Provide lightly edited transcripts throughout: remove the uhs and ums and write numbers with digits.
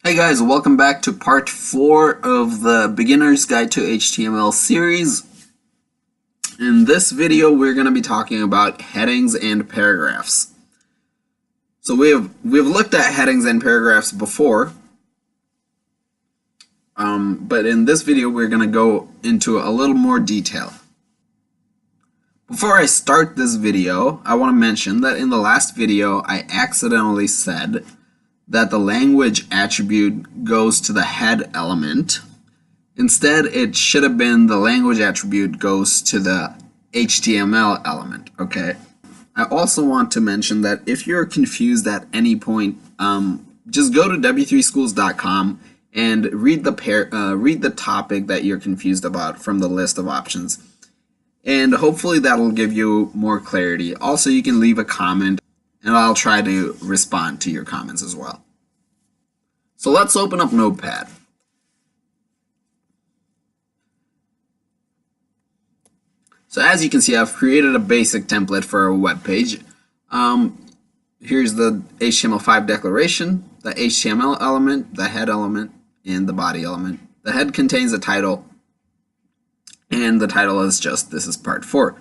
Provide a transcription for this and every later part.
Hey guys, welcome back to part 4 of the Beginner's Guide to HTML series. In this video, we're going to be talking about headings and paragraphs. So we've looked at headings and paragraphs before, but in this video, we're going to go into a little more detail. Before I start this video, I want to mention that in the last video, I accidentally said that the language attribute goes to the head element. Instead, it should have been the language attribute goes to the HTML element, okay? I also want to mention that if you're confused at any point, just go to w3schools.com and read the topic that you're confused about from the list of options. And hopefully that'll give you more clarity. Also, you can leave a comment and I'll try to respond to your comments as well. So let's open up Notepad. So as you can see, I've created a basic template for a web page. Here's the HTML5 declaration, the HTML element, the head element, and the body element. The head contains a title, and the title is just, this is part 4.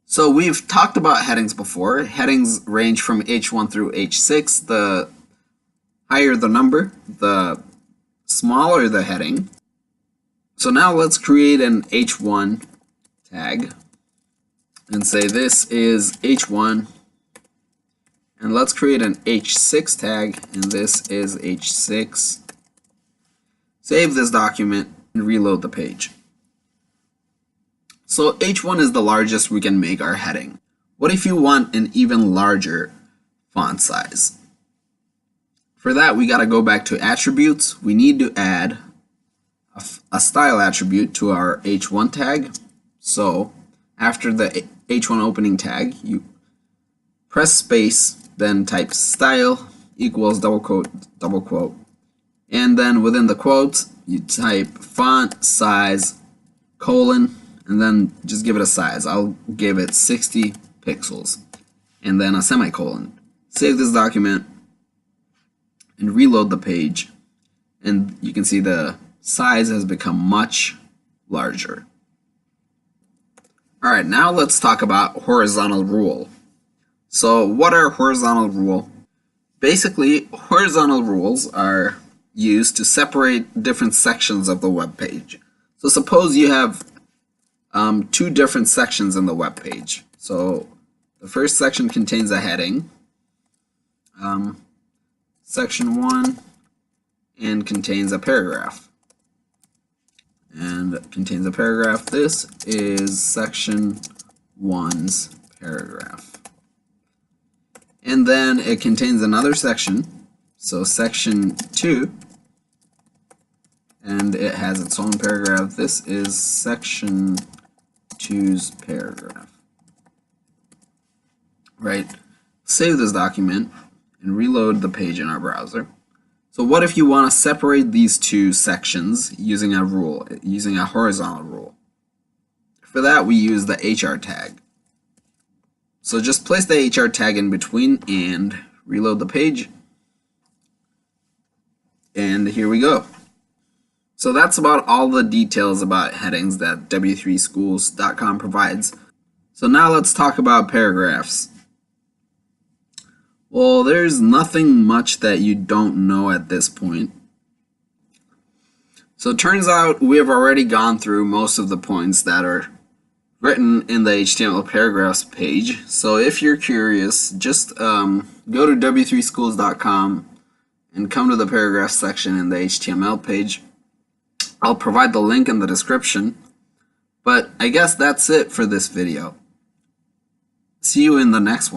So we've talked about headings before. Headings range from H1 through H6. The higher the number, the smaller the heading. So now let's create an H1 tag and say this is H1. And let's create an H6 tag and this is H6. Save this document and reload the page. So H1 is the largest we can make our heading. What if you want an even larger font size? For that, we got to go back to attributes. We need to add a style attribute to our H1 tag. So after the H1 opening tag, you press space, then type style equals double quote, and then within the quotes, you type font size colon, and then just give it a size. I'll give it 60 pixels and then a semicolon. Save this document and reload the page, and you can see the size has become much larger. Alright, now let's talk about horizontal rule. So what are horizontal rule? Basically, horizontal rules are used to separate different sections of the web page. So suppose you have two different sections in the web page. So the first section contains a heading, section 1, and contains a paragraph. And contains a paragraph. This is section 1's paragraph. And then it contains another section, so section 2, and it has its own paragraph. This is section 2's paragraph. Right? Save this document and reload the page in our browser. So what if you want to separate these two sections using a rule, using a horizontal rule? For that, we use the HR tag. So just place the HR tag in between and reload the page. And here we go. So that's about all the details about headings that w3schools.com provides. So now let's talk about paragraphs. Well, there's nothing much that you don't know at this point. So it turns out we have already gone through most of the points that are written in the HTML paragraphs page. So if you're curious, just go to w3schools.com and come to the paragraph section in the HTML page. I'll provide the link in the description. But I guess that's it for this video. See you in the next one.